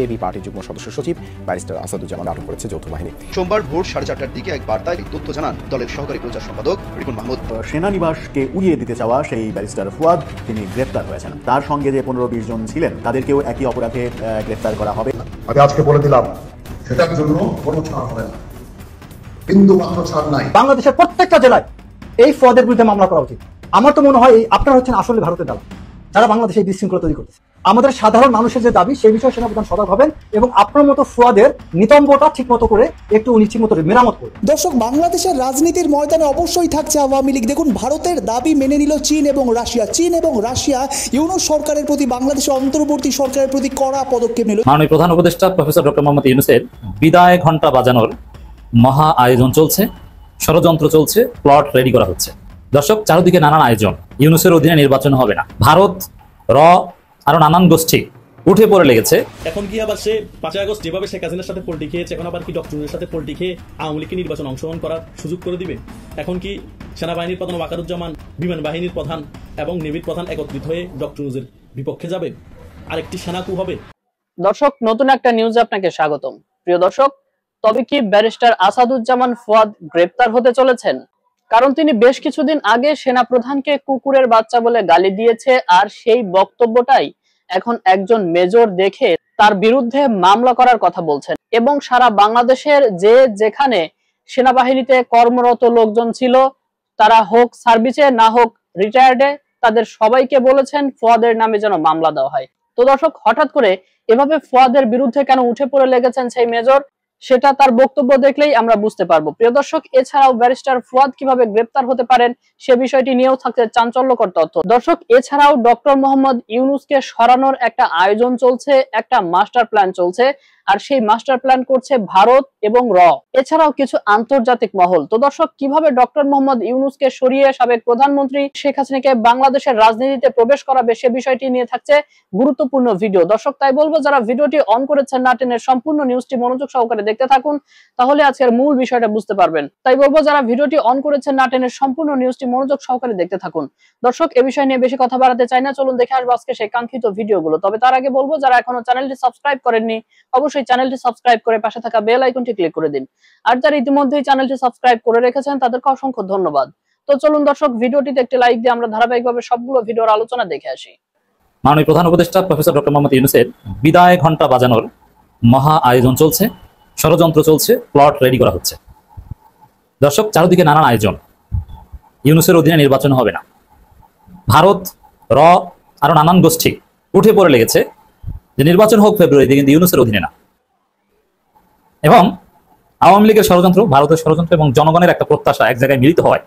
AB পার্টির যুগ্ম সদস্য সচিব ব্যারিস্টার আসাদুজ্জামান আটক করেছে যৌথ বাহিনী। সোমবার ভোর 4:30টার দিকে এক বার্তায় এই তথ্য জানান দলের সহকারী প্রচার সম্পাদক রিপন মাহমুদ। সেনানিবাসকে উড়িয়ে দিতে চাওয়া সেই ব্যারিস্টার ফুয়াদ তিনি গ্রেপ্তার হয়েছেন। তার সঙ্গে যে 15-20 জন ছিলেন তাদেরকেও একই অপরাধে গ্রেপ্তার করা হবে। আমি আজকে বলে দিলাম, সেটার জন্য কোনো ছাড় হবে না, বিন্দু মাত্র ছাড় নাই। বাংলাদেশের প্রত্যেকটা জেলায় এই ফ্রডের বিরুদ্ধে মামলা করা উচিত। আমার তো মনে হয় আপনারা হচ্ছেন আসলে ভারতের দালাল, যারা বাংলাদেশে এই বিশৃঙ্খলা তৈরি করতেছে। আমাদের সাধারণ মানুষের যে দাবি সেই বিষয়ে সেনাপ্রধান সজাগ হবেন এবং আপনার মতো ফ্রডের নিতম্বটা ঠিক মতো করে একটু ঠিক মতো মেরামত করবেন। দর্শক, বাংলাদেশের রাজনীতির ময়দানে অবশ্যই থাকছে আওয়ামী লীগ। দেখুন, ভারতের দাবি মেনে নিল চীন এবং রাশিয়া। চীন এবং রাশিয়া ইউনূস সরকারের প্রতি, বাংলাদেশের অন্তর্বর্তী সরকারের প্রতি কড়া পদক্ষেপ নিল। মাননীয় প্রধান উপদেষ্টা প্রফেসর ডক্টর মোহাম্মদ ইউনূসের বিদায় ঘণ্টা বাজানোর মহা আয়োজন চলছে, ষড়যন্ত্র চলছে, প্লট রেডি করা হচ্ছে। দর্শক, চারদিকে নানান আয়োজন। ইউনূসের অধীনে নির্বাচন হবে না, ভারত, আরো নানান গোষ্ঠী উঠে পড়ে লেগেছে। এখন কি আবার সে 5 আগস্ট যেভাবে শেখ হাসিনার সাথে পোল্টি খেয়েছে, এখন আবার কি ডক্টরের সাথে পোল্টি খেয়ে আওয়ামী লীগকে নির্বাচন অংশগ্রহণ করার সুযোগ করে দিবে? এখন কি সেনাবাহিনীর প্রধান ওয়াকারুজ্জামান, বিমান বাহিনীর প্রধান এবং নেভির প্রধান একত্রিত হয়ে ডক্টরের বিপক্ষে যাবে? আরেকটি সেনা কু হবে? দর্শক, নতুন একটা নিউজে আপনাকে স্বাগতম। প্রিয় দর্শক, তবে কি ব্যারিস্টার আসাদুজ্জামান ফুয়াদ গ্রেপ্তার হতে চলেছেন? কারণ তিনি বেশ কিছুদিন আগে সেনাপ্রধানকে কুকুরের বাচ্চা বলে গালি দিয়েছে, আর সেই বক্তব্যটাই এখন একজন মেজর দেখে তার বিরুদ্ধে মামলা করার কথা বলছেন। এবং সারা বাংলাদেশের যেখানে সেনাবাহিনীতে কর্মরত লোকজন ছিল, তারা হোক সার্ভিসে না হোক রিটায়ার্ডে, তাদের সবাইকে বলেছেন ফুয়াদের নামে যেন মামলা দেওয়া হয়। তো দর্শক, হঠাৎ করে এভাবে ফুয়াদের বিরুদ্ধে কেন উঠে পড়ে লেগেছেন সেই মেজর, সেটা তার বক্তব্য দেখলেই আমরা বুঝতে পারবো। প্রিয় দর্শক, এছাড়াও ব্যারিস্টার ফুয়াদ কিভাবে গ্রেপ্তার হতে পারেন সে বিষয়টি নিয়েও থাকছে চাঞ্চল্যকর তথ্য। দর্শক, এছাড়াও ডক্টর মোহাম্মদ ইউনূসকে সরানোর একটা আয়োজন চলছে, একটা মাস্টার প্ল্যান চলছে, আর সেই মাস্টার প্ল্যান করছে ভারত এবং এছাড়াও কিছু আন্তর্জাতিক মহল। তো দর্শক, কিভাবে ডক্টর মোহাম্মদ ইউনূসকে সরিয়ে সাবেক প্রধানমন্ত্রী শেখ হাসিনাকে বাংলাদেশের রাজনীতিতে প্রবেশ করাবে সে বিষয়টি নিয়ে থাকছে গুরুত্বপূর্ণ ভিডিও। দর্শক, তাই বলবো যারা ভিডিওটি অন করেছেন না টেনে সম্পূর্ণ নিউজটি মনোযোগ সহকারে দেখতে থাকুন, তাহলে আজকের মূল বিষয়টা বুঝতে পারবেন। তাই বলবো যারা ভিডিওটি অন করেছেন না টেনে সম্পূর্ণ নিউজটি মনোযোগ সহকারে দেখতে থাকুন। দর্শক, এই বিষয় নিয়ে বেশি কথা বাড়াতে চাই না, চলুন দেখে আসবো আজকে সেই কাঙ্ক্ষিত ভিডিওগুলো। তবে তার আগে বলবো যারা এখনো চ্যানেলটি সাবস্ক্রাইব করেননি, অবশ্যই চ্যানেলটি সাবস্ক্রাইব করে পাশে থাকা বেল আইকনটি ক্লিক করে দিন। আর যারা ইতিমধ্যেই চ্যানেলটি সাবস্ক্রাইব করে রেখেছেন তাদেরকে অসংখ্য ধন্যবাদ। তো চলুন দর্শক, ভিডিওটিতে একটি লাইক দিয়ে আমরা ধারাবাহিকভাবে সবগুলো ভিডিওর আলোচনা দেখে আসি। মাননীয় প্রধান উপদেষ্টা প্রফেসর ডক্টর মোহাম্মদ ইউনূসের বিদায় ঘণ্টা বাজানোর মহা আয়োজন চলছে, ষড়যন্ত্র চলছে, প্লট রেডি করা হচ্ছে। দর্শক, চারদিকে নানান আয়োজন। ইউনূসের অধীনে নির্বাচন হবে না, ভারত, আরো নানান গোষ্ঠী উঠে পড়ে লেগেছে যে নির্বাচন হোক ফেব্রুয়ারিতে, কিন্তু ইউনূসের অধীনে না। এবং আওয়ামী লীগের ষড়যন্ত্র, ভারতের ষড়যন্ত্র এবং জনগণের একটা প্রত্যাশা এক জায়গায় মিলিত হয়,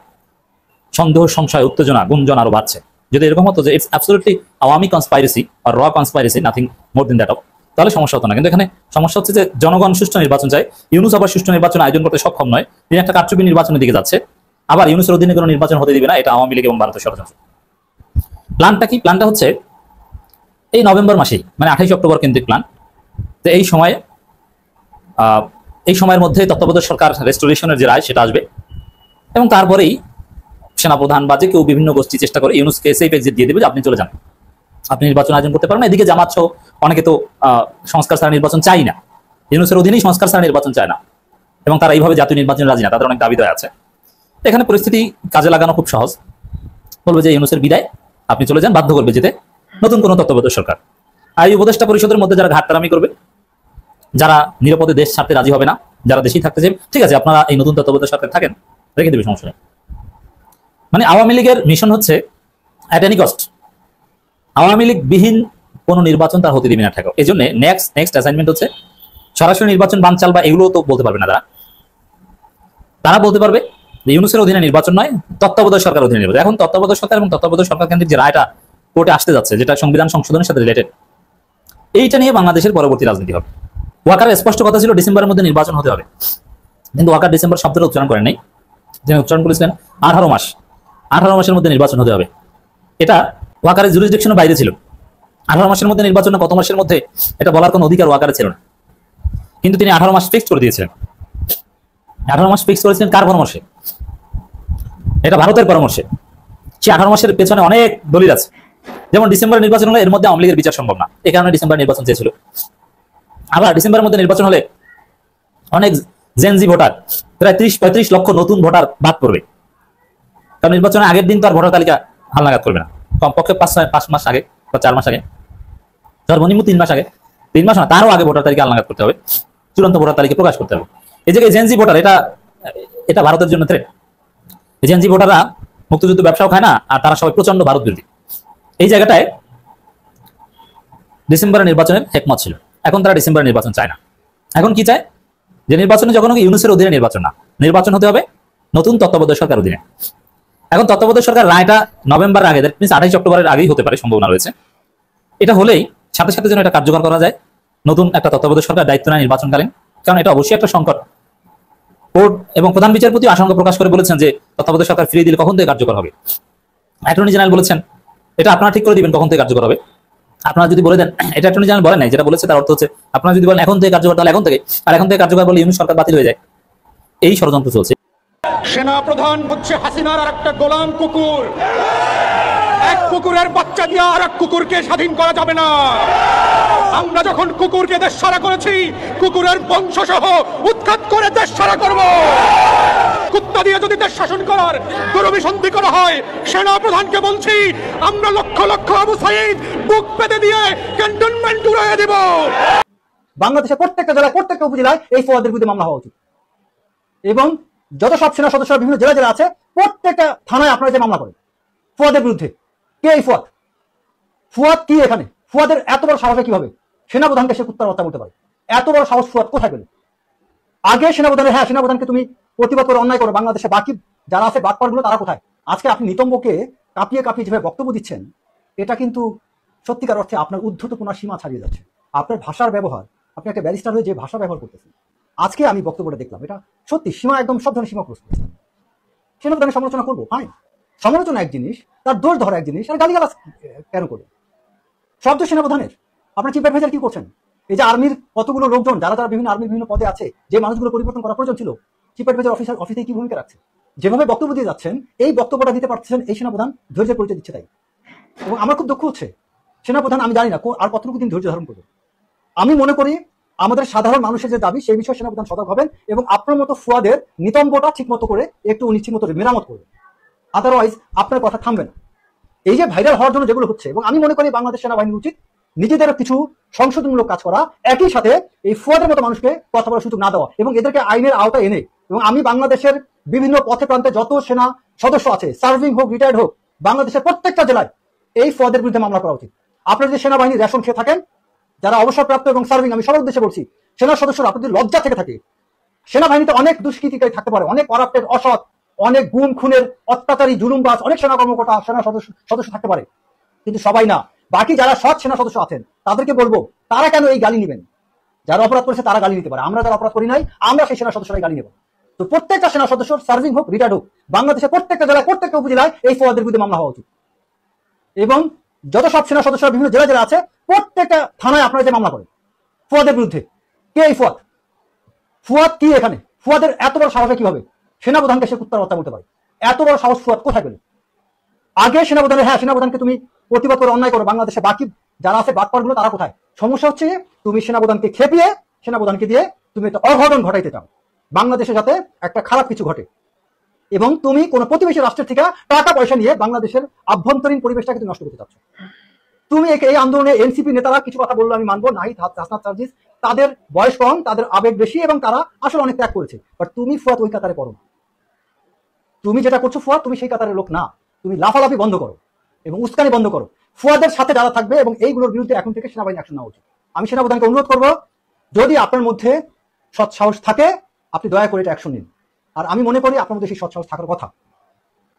সন্দেহ, সংশয়, উত্তেজনা, গুঞ্জন আরো বাড়ছে। যদি এরকম হতো যে ইটস অ্যাবসলিউটলি আওয়ামী কনস্পাইরেসি আর conspiracy, nothing more than that, তাহলে সমস্যা হতো না। কিন্তু এখানে সমস্যা হচ্ছে যে জনগণ সুষ্ঠু নির্বাচন চায়, ইউনূস আবার সুষ্ঠু নির্বাচন আয়োজন করতে সক্ষম নয়, তিনি একটা কারচুপি নির্বাচনের দিকে যাচ্ছে। আবার ইউনূসের অধীনে কোনো নির্বাচন হতে দিবে না, এটা আওয়ামী লীগ এবং ভারতের ষড়যন্ত্র। প্ল্যানটা কি? প্ল্যানটা হচ্ছে এই নভেম্বর মাসেই, মানে 28 অক্টোবর কেন্দ্রিক প্ল্যান। তো এই সময়ের মধ্যে তত্ত্বাবধায়ক সরকার রেস্টোরেশনের যে রায় সেটা আসবে, এবং তারপরেই সেনাপ্রধান বা যে কেউ বিভিন্ন গোষ্ঠী চেষ্টা করে ইউনূসকে সেফ এক্সিট দিয়ে দেবে যে আপনি চলে যান, আপনি নির্বাচন আয়োজন করতে পারবেন। এদিকে জামাত সহ অনেকে তো সংস্কার ছাড়া নির্বাচন চাই না, ইউনূসের অধীনেই সংস্কার ছাড়া নির্বাচন চায় না, এবং তারা এইভাবে জাতীয় নির্বাচন রাজি না, তাদের অনেক দাবি দেওয়া আছে। এখানে পরিস্থিতি কাজে লাগানো খুব সহজ, বলবে যে ইউনূসের বিদায়, আপনি চলে যান, বাধ্য করবে যেতে নতুন কোনো তত্ত্বাবধায়ক সরকার। আর এই উপদেষ্টা পরিষদের মধ্যে যারা ঘাটতারামি করবে, যারা নিরাপদে দেশ ছাড়তে রাজি হবে না, যারা দেশেই থাকতে চাই, ঠিক আছে আপনারা এই নতুন তত্ত্বাবধায়ক সরকার থাকেন, রেখে দেবে, সমস্যা নেই। মানে আওয়ামী লীগের মিশন হচ্ছে at any cost Awami League বিহীন কোনো নির্বাচন তার হতে দিবে না ঠেকাও। এই জন্য নেক্সট অ্যাসাইনমেন্ট হচ্ছে সরাসরি নির্বাচন বানচাল বা এগুলো তো বলতে পারবে না, তারা বলতে পারবে যে ইউনূসের অধীনে নির্বাচন নয়, তত্ত্বাবধায়ক সরকার অধীনে নির্বাচন। এখন তত্ত্বাবধায়ক সরকার এবং তত্ত্বাবধায়ক সরকার কেন্দ্রিক যে রায়টা কোর্টে আসতে যাচ্ছে, যেটা সংবিধান সংশোধনের সাথে রিলেটেড, এইটা নিয়ে বাংলাদেশের পরবর্তী রাজনীতি হবে। ওয়াকারের স্পষ্ট কথা ছিল ডিসেম্বরের মধ্যে নির্বাচন হতে হবে, কিন্তু ওয়াকার ডিসেম্বর শব্দটা উচ্চারণ করেন নাই, তিনি উচ্চারণ করেছিলেন 18 মাসের মধ্যে নির্বাচন হতে হবে। এটা ওয়াকারের জুরিসডিকশনের বাইরে ছিল। 18 মাসের মধ্যে নির্বাচন না কত মাসের মধ্যে, এটা বলার কোনো অধিকার ওয়াকারে ছিল না, কিন্তু তিনি 18 মাস ফিক্সড করে দিয়েছিলেন। 18 মাস ফিক্স করেছিলেন কার পরামর্শে? এটা ভারতের পরামর্শে। সে 18 মাসের পেছনে অনেক দলিল আছে, যেমন ডিসেম্বরে নির্বাচন হলে এর মধ্যে আওয়ামী লীগের বিচার সম্ভব না, এই কারণে ডিসেম্বর নির্বাচন চেয়েছিল। আবার ডিসেম্বরের মধ্যে নির্বাচন হলে অনেক জেনজি ভোটার, প্রায় 30-35 লক্ষ নতুন ভোটার বাদ পড়বে। কারণ নির্বাচনের আগের দিন তো আর ভোটার তালিকা হালনাগাদ করবে না, কমপক্ষে 5 মাস আগে বা 4 মাস আগে, সর্বনিম্ন 3 মাস আগে, 3 মাস না তারও আগে ভোটার তালিকা হালনাগাদ করতে হবে, চূড়ান্ত ভোটার তালিকা প্রকাশ করতে হবে। এই জায়গায় জেনজি ভোটার, এটা ভারতের জন্য থ্রেট। জেনজি ভোটাররা মুক্তিযুদ্ধ ব্যবসাও খায় না, আর তারা সবাই প্রচন্ড ভারত বিরোধী। এই জায়গাটায় ডিসেম্বরের নির্বাচনের হেকমত ছিল, এখন তারা ডিসেম্বরের নির্বাচন চায় না। এখন কি চায়, যে নির্বাচনে যখন ইউনূসের অধীনে নির্বাচন না, নির্বাচন হতে হবে নতুন তত্ত্বাবধায়ক সরকার অধীনে। এখন তত্ত্বাবধায়ক সরকার রায়টা নভেম্বরের আগে, দ্যাট মিনস 28 অক্টোবরের আগেই হতে পারে, সম্ভাবনা রয়েছে। এটা হলেই সাথে সাথে যেন এটা কার্যকর করা যায়, নতুন একটা তত্ত্বাবধায়ক সরকার দায়িত্ব নেয় নির্বাচনকালীন। কারণ এটা অবশ্যই একটা সংকট। কোর্ট এবং প্রধান বিচারপতি আশঙ্কা প্রকাশ করে বলেছেন যে তত্ত্বাবধায়ক সরকার ফিরিয়ে দিলে কখন থেকে কার্যকর হবে। অ্যাটর্নি জেনারেল বলেছেন এটা আপনারা ঠিক করে দিবেন কখন থেকে কার্যকর হবে। আপনারা যদি বলে দেন, এটা অ্যাটর্নি জেনারেল বলেন নাই, যেটা বলেছে তার অর্থ হচ্ছে আপনারা যদি বলেন এখন থেকে কার্যকর, তাহলে এখন থেকে, আর এখন থেকে কার্যকর বলে ইউনূস সরকার বাতিল হয়ে যায়। এই ষড়যন্ত্র চলছে। সেনা প্রধান হচ্ছে হাসিনার আর একটা গোলাম কুকুর। এক কুকুরের বাচ্চা দিয়ে আর এক কুকুরকে স্বাধীন করা যাবে না। আমরা যখন কুকুরকে দেশ ছাড়া করেছি, কুকুরের বংশ সহ উৎখাত করে দেশ ছাড়া করব। কুত্তা দিয়ে যদি দেশ শাসন করার দুরভিসন্ধি করা হয়, সেনা প্রধানকে বলছি আমরা লক্ষ লক্ষ আবু সাঈদ বুক পেতে দিয়ে ক্যান্টনমেন্ট উড়িয়ে দেব। বাংলাদেশের প্রত্যেকটা জেলায়, প্রত্যেকটা উপজেলায় এই ফওয়াদের বিরুদ্ধে মামলা হওয়া উচিত। এবং যত সব সেনা সদস্যরা বিভিন্ন জেলা জেলা আছে, প্রত্যেকটা থানায় আপনারা যে মামলা করেন ফুয়াদের বিরুদ্ধে, কে এই ফুয়াদ? ফুয়াদ কি এখানে? ফুয়াদের এত বড় সাহসে কিভাবে সেনাপ্রধানকে সে কুত্তার হত্যা করতে পারে? এত বড় সাহস ফুয়াদ কোথায় পেল? আগে সেনাপ্রধানের, হ্যাঁ সেনাপ্রধানকে তুমি প্রতিবাদ করে অন্যায় করো, বাংলাদেশে বাকি যারা আছে বাটপারগুলো তারা কোথায়? আজকে আপনি নিতম্বকে কাঁপিয়ে কাঁপিয়ে যেভাবে বক্তব্য দিচ্ছেন, এটা কিন্তু সত্যিকার অর্থে আপনার উদ্ধত কোন সীমা ছাড়িয়ে যাচ্ছে। আপনার ভাষার ব্যবহার, আপনি একটা ব্যারিস্টার হয়ে যে ভাষা ব্যবহার করতেছেন, আজকে আমি বক্তব্যটা দেখলাম, এটা সত্যি সীমা, একদম সব ধরনের সীমা ক্রস করছে। সেনাপ্রধানের সমালোচনা করবো, ফাইন, সমালোচনা এক জিনিস, তার দোষ ধরা এক জিনিস, আর গালিগালাজ কেন করবে? শব্দ সেনাপ্রধানের। আপনার চিফ অ্যাডভাইজার কি করছেন? এই যে আর্মির কতগুলো লোকজন যারা যারা বিভিন্ন আর্মির বিভিন্ন পদে আছে, যে মানুষগুলো পরিবর্তন করা প্রয়োজন ছিল, চিফ অ্যাডভাইজার অফিসে কি ভূমিকা রাখছে? যেভাবে বক্তব্য দিয়ে যাচ্ছেন, এই বক্তব্যটা দিতে পারছেন এই সেনাপ্রধান ধৈর্যের পরিচয় দিচ্ছে তাই। এবং আমার খুব দুঃখ হচ্ছে, সেনাপ্রধান আমি জানি না আর কতটুকু দিন ধৈর্য ধারণ করবে। আমি মনে করি আমাদের সাধারণ মানুষের যে দাবি, সেই বিষয়ে সেনাপ্রধান সজাগ হবেন এবং আপনার মতো ফুয়াদের নিতম্বটা ঠিক মতো করে একটু ঠিক মতো মেরামত করবে। আদারওয়াইজ আপনার কথা থামবে না। এই যে ভাইরাল হওয়ার জন্য যেগুলো হচ্ছে, এবং আমি মনে করি বাংলাদেশ সেনাবাহিনীর উচিত নিজেদেরও কিছু সংশোধনমূলক কাজ করা, একই সাথে এই ফুয়াদের মতো মানুষকে কথা বলার সুযোগ না দেওয়া এবং এদেরকে আইনের আওতায় এনে, এবং আমি বাংলাদেশের বিভিন্ন পথে প্রান্তে যত সেনা সদস্য আছে, সার্ভিং হোক রিটায়ার্ড হোক, বাংলাদেশের প্রত্যেকটা জেলায় এই ফুয়াদের বিরুদ্ধে মামলা করা উচিত। আপনারা যে সেনাবাহিনীর রেশন খেয়ে থাকেন, যারা অবসরপ্রাপ্ত এবং সার্ভিং, আমি সবার উদ্দেশ্যে বলছি, সেনা সদস্যরা আপনাদের লজ্জা থেকে থাকে। সেনাবাহিনীতে অনেক দুষ্কৃতিকারী থাকতে পারে, অনেক করাপ্টেড, অসৎ, অনেক গুম খুনের অত্যাচারী জুলুমবাজ অনেক সেনা কর্মকর্তা, সেনা সদস্য থাকতে পারে, কিন্তু সবাই না। বাকি যারা সৎ সেনা সদস্য আছেন তাদেরকে বলবো, তারা কেন এই গালি নেবেন? যারা অপরাধ করেছে তারা গালি নিতে পারে, আমরা যারা অপরাধ করি নাই আমরা সেই সেনা সদস্যরাই গালি নেব। তো প্রত্যেকটা সেনা সদস্য, সার্ভিং হোক রিটায়ার্ড হোক, বাংলাদেশের প্রত্যেকটা জেলায়, প্রত্যেকটা উপজেলায় এই ফওয়াদের বিরুদ্ধে মামলা হওয়া উচিত। এবং যত সব সেনা সদস্যরা বিভিন্ন জেলা জেলা আছে, প্রত্যেকটা থানায় আপনারা যে মামলা করেন ফুয়াদের বিরুদ্ধে, কে এই ফুয়াদ? ফুয়াদ কি এখানে? ফুয়াদের এত বড় সাহসে কিভাবে সেনাপ্রধানকে সে কুত্তার হত্যা করতে পারে? এত বড় সাহস ফুয়াদ কোথায় পেল? আগে সেনাপ্রধানের, হ্যাঁ সেনাপ্রধানকে তুমি প্রতিবাদ করে অন্যায় করো, বাংলাদেশে বাকি যারা আছে বাটপারগুলো তারা কোথায়? সমস্যা হচ্ছে তুমি সেনাপ্রধানকে খেপিয়ে, সেনাপ্রধানকে দিয়ে তুমি একটা অঘটন ঘটাইতে চাও, বাংলাদেশে যাতে একটা খারাপ কিছু ঘটে, এবং তুমি কোন প্রতিবেশী রাষ্ট্রের থেকে টাকা পয়সা নিয়ে বাংলাদেশের আভ্যন্তরীণ পরিবেশটাকে তুমি নষ্ট করতে চাচ্ছ। তুমি এই আন্দোলনে এনসিপি নেতারা কিছু কথা বললো, আমি মানবো, নাহিদ হাসনাত সার্জিস, তাদের বয়স কম, তাদের আবেগ বেশি এবং তারা আসলে অনেক ত্যাগ করেছে, বাট তুমি ফুয়াদ ওই কাতারে পড়ো না। তুমি যেটা করছো ফুয়াদ, তুমি সেই কাতারের লোক না। তুমি লাফালাফি বন্ধ করো এবং উস্কানি বন্ধ করো। ফুয়াদের সাথে যারা থাকবে এবং এইগুলোর বিরুদ্ধে এখন থেকে সেনাবাহিনী অ্যাকশন নেওয়া উচিত। আমি সেনাপ্রধানকে অনুরোধ করবো, যদি আপনার মধ্যে সৎ সাহস থাকে আপনি দয়া করে এটা অ্যাকশন নিন। আর আমি মনে করি আপনার মধ্যে সেই সৎ সাহস থাকার কথা,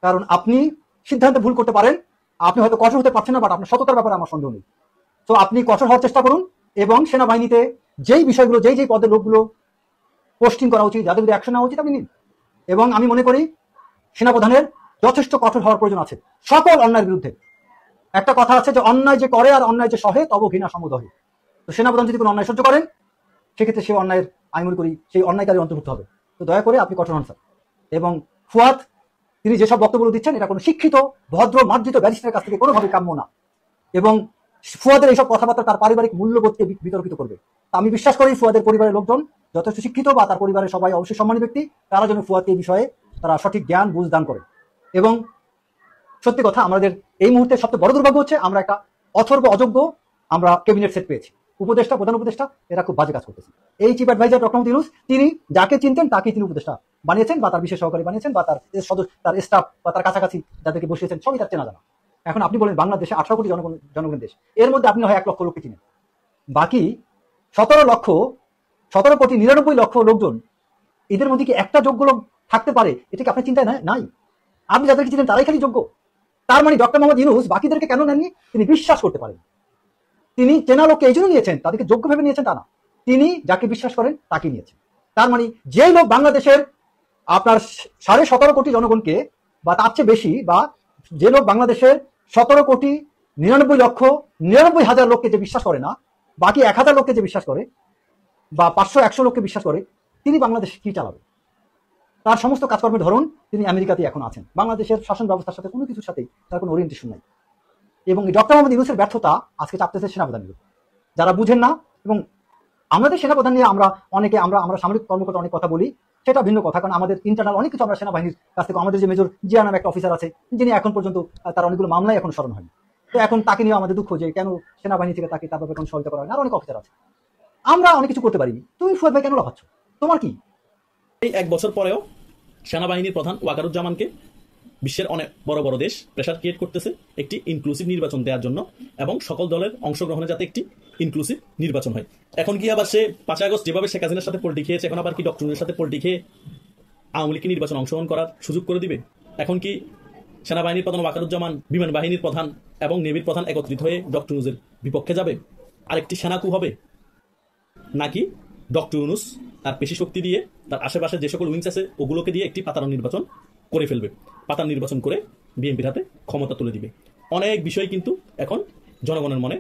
কারণ আপনি সিদ্ধান্তে ভুল করতে পারেন, আপনি হয়তো কঠোর হতে পারছেন না, বাট আপনার সততার ব্যাপারে আমার সন্দেহ নেই। তো আপনি কঠোর হওয়ার চেষ্টা করুন এবং সেনাবাহিনীতে যেই বিষয়গুলো, যেই পদের লোকগুলো পোস্টিং করা উচিত, যাদের বিরুদ্ধে অ্যাকশন নেওয়া উচিত, আপনি নিন। এবং আমি মনে করি সেনাপ্রধানের যথেষ্ট কঠোর হওয়ার প্রয়োজন আছে সকল অন্যায়ের বিরুদ্ধে। একটা কথা আছে যে অন্যায় যে করে আর অন্যায় যে সহে তব ঘৃণা সমুদহে। তো সেনাপ্রধান যদি কোনো অন্যায় সহ্য করেন, সেক্ষেত্রে সেই অন্যায়ের, আমি মনে করি সেই অন্যায়কারী অন্তর্ভুক্ত হবে। তো দয়া করে আপনি কঠোর হন স্যার। এবং ফুয়াদ তিনি যেসব বক্তব্য দিচ্ছেন, এটা কোনো শিক্ষিত ভদ্র মার্জিত ব্যারিস্টারের কাছ থেকে কোনোভাবে কাম্য না। এবং ফুয়াদের এইসব কথাবার্তা তার পারিবারিক মূল্যবোধকে বিতর্কিত করবে। তা আমি বিশ্বাস করি ফুয়াদের পরিবারের লোকজন যথেষ্ট শিক্ষিত বা তার পরিবারের সবাই অবশ্যই সম্মানী ব্যক্তি, তারা যেন ফুয়াদকে এই বিষয়ে তারা সঠিক জ্ঞান বুঝ দান করে। এবং সত্যি কথা, আমাদের এই মুহূর্তে সবচেয়ে বড় দুর্ভাগ্য হচ্ছে আমরা একটা অথর্ব অযোগ্য আমরা ক্যাবিনেট সেট পেয়েছি। উপদেষ্টা, প্রধান উপদেষ্টা এরা খুব বাজে কাজ করতেছে। এই chief adviser doctor Muhammad Yunus, তিনি যাকে চিনতেন তাকেই তিনি উপদেষ্টা বানিয়েছেন বা তার বিশেষ সহকারী বানিয়েছেন বা তার তার স্টাফ বা তার কাছাকাছি যাদেরকে বসিয়েছেন সবই তার চেনা জানা। এখন আপনি বলেন বাংলাদেশে 18 কোটি জনগণের দেশ, এর মধ্যে আপনি হয় 1 লক্ষ লোককে চিনেন, বাকি 17 কোটি 99 লক্ষ লোকজন, এদের মধ্যে কি একটা যোগ্য লোক থাকতে পারে? এটা কি আপনার চিন্তায় নাই? আপনি যাদেরকে চিনেন তারাই খালি যোগ্য। তার মানে ডক্টর মোহাম্মদ ইউনূস বাকিদেরকে কেন নেননি? তিনি বিশ্বাস করতে পারেন। তিনি চেনা লোককে এই জন্য নিয়েছেন, তাদেরকে যোগ্য ভেবে নিয়েছেন তা না, তিনি যাকে বিশ্বাস করেন তাকে নিয়েছেন। তার মানে যে লোক বাংলাদেশের আপনার 17.5 কোটি জনগণকে বা তার চেয়ে বেশি, বা যে লোক বাংলাদেশের 17 কোটি 99 লক্ষ 99 হাজার লোককে যে বিশ্বাস করে না, বাকি 1000 লোককে যে বিশ্বাস করে বা 500-100 লোককে বিশ্বাস করে, তিনি বাংলাদেশ কি চালাবে? তার সমস্ত কাজকর্মের ধরুন তিনি আমেরিকাতে এখন আছেন, বাংলাদেশের শাসন ব্যবস্থার সাথে কোনো কিছুর সাথেই তার কোনো ওরিয়েন্টেশন নাই। এবং ডক্টর মোহাম্মদ ইউনূসের ব্যর্থতা আজকে চাপতেছে সেনাপ্রধানের, যারা বুঝেন না। এবং আমাদের সেনাপ্রধান নিয়ে আমরা সামরিক কর্মকর্তা অনেক কথা বলি, সেটা ভিন্ন কথা, কারণ আমাদের ইন্টারনাল অনেক কিছু আমরা সেনাবাহিনীর কাছ থেকে, আমাদের যে মেজর জিয়া নামে একটা অফিসার আছে, যিনি এখন পর্যন্ত তার অনেকগুলো মামলায় এখন স্মরণ হয়নি, তো এখন তাকে নিয়ে আমাদের দুঃখ যে কেন সেনাবাহিনী থেকে তাকে তার ব্যাপারে কোনো সহায়তা করা হয় না। আর অনেক অফিসার আছে, আমরা অনেক কিছু করতে পারিনি, তুমি ফুয়াদ ভাই কেন লাফাচ্ছ? তোমার কি? এই 1 বছর পরেও সেনাবাহিনীর প্রধান ওয়াকারুজ্জামানকে বিশ্বের অনেক বড় বড় দেশ প্রেশার ক্রিয়েট করতেছে একটি ইনক্লুসিভ নির্বাচন দেওয়ার জন্য, এবং সকল দলের অংশগ্রহণে যাতে একটি ইনক্লুসিভ নির্বাচন হয়। এখন কি আবার সে 5 আগস্ট যেভাবে শেখ হাসিনার সাথে পোল্টি খেয়েছে, এখন আবার কি ডক্টর ইউনূসের সাথে পোল্টি খেয়ে আওয়ামী লীগকে নির্বাচন অংশগ্রহণ করার সুযোগ করে দিবে? এখন কি সেনাবাহিনীর প্রধান ওয়াকারুজ্জামান, বিমান বাহিনীর প্রধান এবং নেভির প্রধান একত্রিত হয়ে ডক্টর ইউনূসের বিপক্ষে যাবে? আরেকটি সেনাকু হবে? নাকি ডক্টর ইউনূস তার পেশি শক্তি দিয়ে তার আশেপাশে যে সকল উইংস আছে ওগুলোকে দিয়ে একটি পাতানো নির্বাচন করে ফেলবে, পাতার নির্বাচন করে বিএনপির হাতে ক্ষমতা তুলে দিবে? অনেক বিষয় কিন্তু এখন জনগণের মনে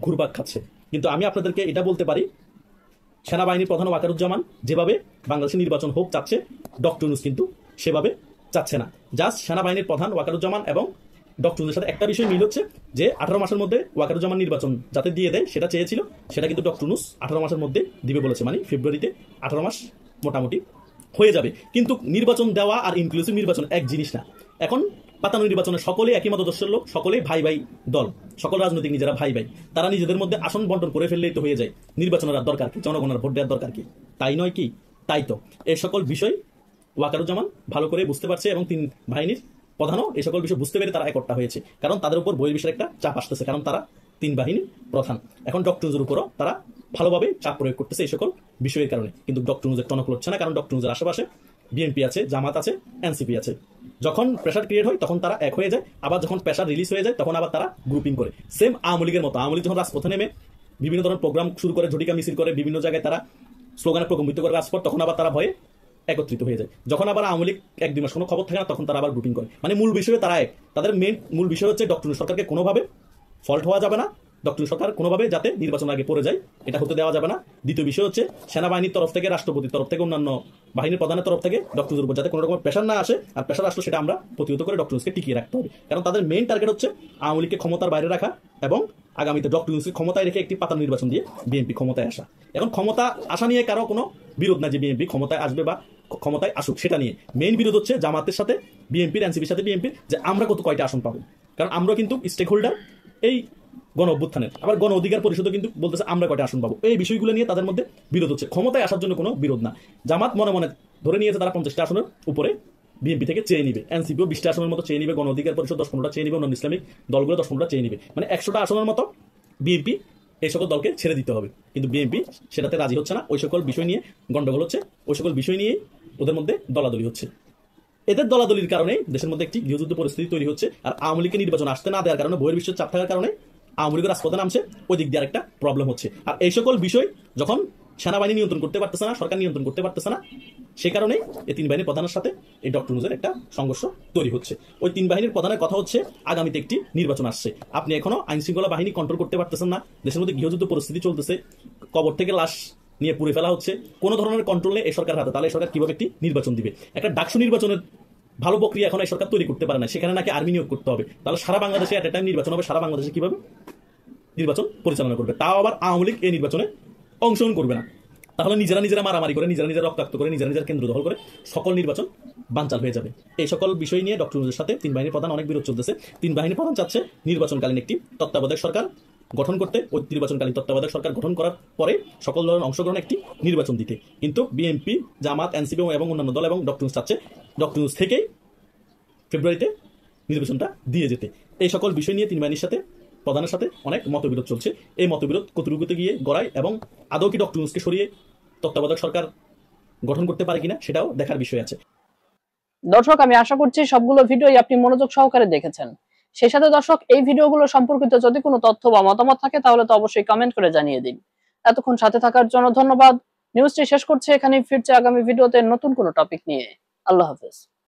ঘুরপাক খাচ্ছে। কিন্তু আমি আপনাদেরকে এটা বলতে পারি, সেনাবাহিনীর প্রধান ওয়াকারুজ্জামান যেভাবে বাংলাদেশের নির্বাচন হোক চাচ্ছে, ডক্টর ইউনূস কিন্তু সেভাবে চাচ্ছে না। জাস্ট সেনাবাহিনীর প্রধান ওয়াকারুজ্জামান এবং ডক্টর ইউনূসের সাথে একটা বিষয় মিল হচ্ছে যে 18 মাসের মধ্যে ওয়াকারুজ্জামান নির্বাচন যাতে দিয়ে দেয়, সেটা চেয়েছিল, সেটা কিন্তু ডক্টর ইউনূস 18 মাসের মধ্যে দিবে বলেছে, মানে ফেব্রুয়ারিতে 18 মাস মোটামুটি হয়ে যাবে। কিন্তু নির্বাচন দেওয়া আর ইনক্লুসিভ নির্বাচন এক জিনিস না। এখন পাতানো নির্বাচনে সকলেই একই মতাদর্শের লোক, সকলেই ভাই ভাই দল, সকল রাজনৈতিক নিজেরা ভাই ভাই, তারা নিজেদের মধ্যে আসন বন্টন করে ফেললেই তো হয়ে যায়। নির্বাচনের আর দরকার কি? জনগণের ভোট দেওয়ার দরকার কি? তাই নয় কি? তাই তো এই সকল বিষয় ওয়াকারুজ্জামান ভালো করে বুঝতে পারছে, এবং 3 বাহিনীর প্রধানও এই সকল বিষয় বুঝতে পেরে তারা একট্টা হয়েছে, কারণ তাদের উপর বহির্বিশ্বের একটা চাপ আসতেছে, কারণ তারা 3 বাহিনীর প্রধান। এখন ডক্টর ইউনূসের উপরও তারা ভালোভাবে চাপ প্রয়োগ করতেছে এই সকল বিষয়ের কারণে, কিন্তু ডক্টর ইউনূসের টনক হচ্ছে না, কারণ ডক্টর ইউনূসের আশেপাশে বিএনপি আছে, জামাত আছে, এনসিপি আছে। যখন প্রেশার ক্রিয়েট হয় তখন তারা এক হয়ে যায়, আবার যখন প্রেশার রিলিজ হয়ে যায় তখন আবার তারা গ্রুপিং করে। সেম আওয়ামী লীগের মতো, আওয়ামী লীগ যখন রাজপথে নেমে বিভিন্ন ধরনের প্রোগ্রাম শুরু করে, ঝটিকা মিছিল করে, বিভিন্ন জায়গায় তারা স্লোগানে প্রকম্পিত করে রাজপথ, তখন আবার তারা ভয়ে একত্রিত হয়ে যায়। যখন আবার আওয়ামী লীগ 1-2 মাস কোনো খবর থাকে না, তখন তারা আবার গ্রুপিং করে। মানে মূল বিষয়ে তারা এক, তাদের মূল বিষয় হচ্ছে ডক্টর ইউনূস সরকারকে কোনোভাবে ফল্ট হওয়া যাবে না, ডক্টর ইউনূস সরকার কোনোভাবে যাতে নির্বাচন আগে পড়ে যায় এটা হতে দেওয়া যাবে না। দ্বিতীয় বিষয় হচ্ছে সেনাবাহিনীর তরফ থেকে, রাষ্ট্রপতির তরফ থেকে, অন্যান্য বাহিনীর প্রধানের তরফ থেকে ডক্টর ইউনূসের উপর যাতে কোনো রকম প্রেশার না আসে, আর প্রেশার আসলে সেটা আমরা প্রতিহত করে ডক্টর ইউনূসকে টিকিয়ে রাখতে হবে। কারণ তাদের মেইন টার্গেট হচ্ছে আওয়ামী লীগকে ক্ষমতার বাইরে রাখা এবং আগামীতে ডক্টর ইউনূসকে ক্ষমতায় রেখে একটি পাতানো নির্বাচন দিয়ে বিএনপি ক্ষমতায় আসা। এখন ক্ষমতা আসা নিয়ে কারো কোনো বিরোধ না যে বিএনপি ক্ষমতায় আসবে বা ক্ষমতায় আসুক, সেটা নিয়ে মেইন বিরোধ হচ্ছে জামাতের সাথে বিএনপির, এনসিপির সাথে বিএনপির, যে আমরা কয়টা আসন পাবো। কারণ আমরা কিন্তু স্টেক হোল্ডার এই গণ অভ্যুত্থানের, আবার গণ অধিকার পরিষদও কিন্তু বলতেছে আমরা কয়টা আসন পাবো। এই বিষয়গুলো নিয়ে তাদের মধ্যে বিরোধ হচ্ছে, ক্ষমতায় আসার জন্য কোনো বিরোধ না। জামাত মনে মনে ধরে নিয়েছে তারা 50টা আসনের উপরে বিএনপি থেকে চেয়ে নিবে, এনসিপিও 20টা আসনের মতো চেয়ে নিবে, গণ অধিকার পরিষদ 10-15টা চেয়ে নিবে, অন্যান্য ইসলামিক দলগুলো 10-15টা চেয়ে নিবে, মানে 100টা আসনের মতো বিএনপি এই সকল দলকে ছেড়ে দিতে হবে। কিন্তু বিএনপি সেটাতে রাজি হচ্ছে না, ওই সকল বিষয় নিয়ে গন্ডগোল হচ্ছে, ওই সকল বিষয় নিয়ে ওদের মধ্যে দলাদলি হচ্ছে। এদের দলাদলির কারণে দেশের মধ্যে একটি গৃহযুদ্ধ পরিস্থিতি তৈরি হচ্ছে। আর আওয়ামী লীগকে নির্বাচন আসতে না দেওয়ার কারণে, বহির্বিশ্বের চাপ থাকার কারণে আওয়ামী লীগের রাজপথে নামছে, ওই দিক দিয়ে আরেকটা প্রবলেম হচ্ছে। আর এই সকল বিষয় যখন সেনাবাহিনী নিয়ন্ত্রণ করতে পারতেছে না, সরকার নিয়ন্ত্রণ করতে পারতেছে না, সে কারণেই এই 3 বাহিনীর প্রধানের সাথে এই ডক্টর ইউনূসের একটা সংঘর্ষ তৈরি হচ্ছে। ওই 3 বাহিনীর প্রধানের কথা হচ্ছে আগামীতে একটি নির্বাচন আসছে, আপনি এখনো আইন শৃঙ্খলা বাহিনী কন্ট্রোল করতে পারতেছেন না, দেশের মধ্যে গৃহযুদ্ধ পরিস্থিতি চলতেছে, কবর থেকে লাশ নিয়ে পুড়ে ফেলা হচ্ছে, কোনো ধরনের কন্ট্রোল নেই এই সরকারের হাতে, তাহলে এই সরকার কিভাবে একটি নির্বাচন দিবে? একটা ডাকসু নির্বাচনের ভালো প্রক্রিয়া এখন এই সরকার তৈরি করতে পারে না, সেখানে নাকি আর্মি নিয়োগ করতে হবে, তাহলে সারা বাংলাদেশে এট এ টাইম নির্বাচন হবে, সারা বাংলাদেশে কিভাবে নির্বাচন পরিচালনা করবে, তাও আবার আওয়ামী লীগ এই নির্বাচনে অংশগ্রহণ করবে না। তাহলে নিজেরা মারামারি করে, নিজেরা রক্তাক্ত করে, নিজেরা কেন্দ্র দখল করে সকল নির্বাচন বানচাল হয়ে যাবে। এই সকল বিষয় নিয়ে ডক্টর ইউনূসের সাথে তিন বাহিনীর প্রধান অনেক বিরোধ চলতেছে। তিন বাহিনীর প্রধান চাচ্ছে নির্বাচনকালীন একটি তত্ত্বাবধায়ক সরকার গঠন করতে, ওই নির্বাচনকালীন তত্ত্বাবধায়ক সরকার গঠন করার পরে সকল দলের অংশগ্রহণ একটি নির্বাচন দিতে। কিন্তু বিএনপি, জামাত, এনসিপি এবং অন্যান্য দল এবং ডক্টর ইউনূস চাচ্ছে ডক্টর ইউনূস থেকেই ফেব্রুয়ারিতে নির্বাচনটা দিয়ে যেতে। এই সকল বিষয় নিয়ে তিন বাহিনীর সাথে প্রধানের সাথে অনেক মতবিরোধ চলছে। এই মতবিরোধ কতটুকুতে গিয়ে গড়ায় এবং আদৌ কি ডক্টর ইউনূসকে সরিয়ে তত্ত্বাবধায়ক সরকার গঠন করতে পারে কিনা সেটাও দেখার বিষয় আছে। দর্শক, আমি আশা করছি সবগুলো ভিডিওই আপনি মনোযোগ সহকারে দেখেছেন। সেই সাথে দর্শক, এই ভিডিওগুলো সম্পর্কিত যদি কোনো তথ্য বা মতামত থাকে তাহলে তো অবশ্যই কমেন্ট করে জানিয়ে দিন। এতক্ষণ সাথে থাকার জন্য ধন্যবাদ। নিউজটি শেষ করছে এখানেই, ফিরছে আগামী ভিডিওতে নতুন কোনো টপিক নিয়ে। আল্লাহ হাফেজ।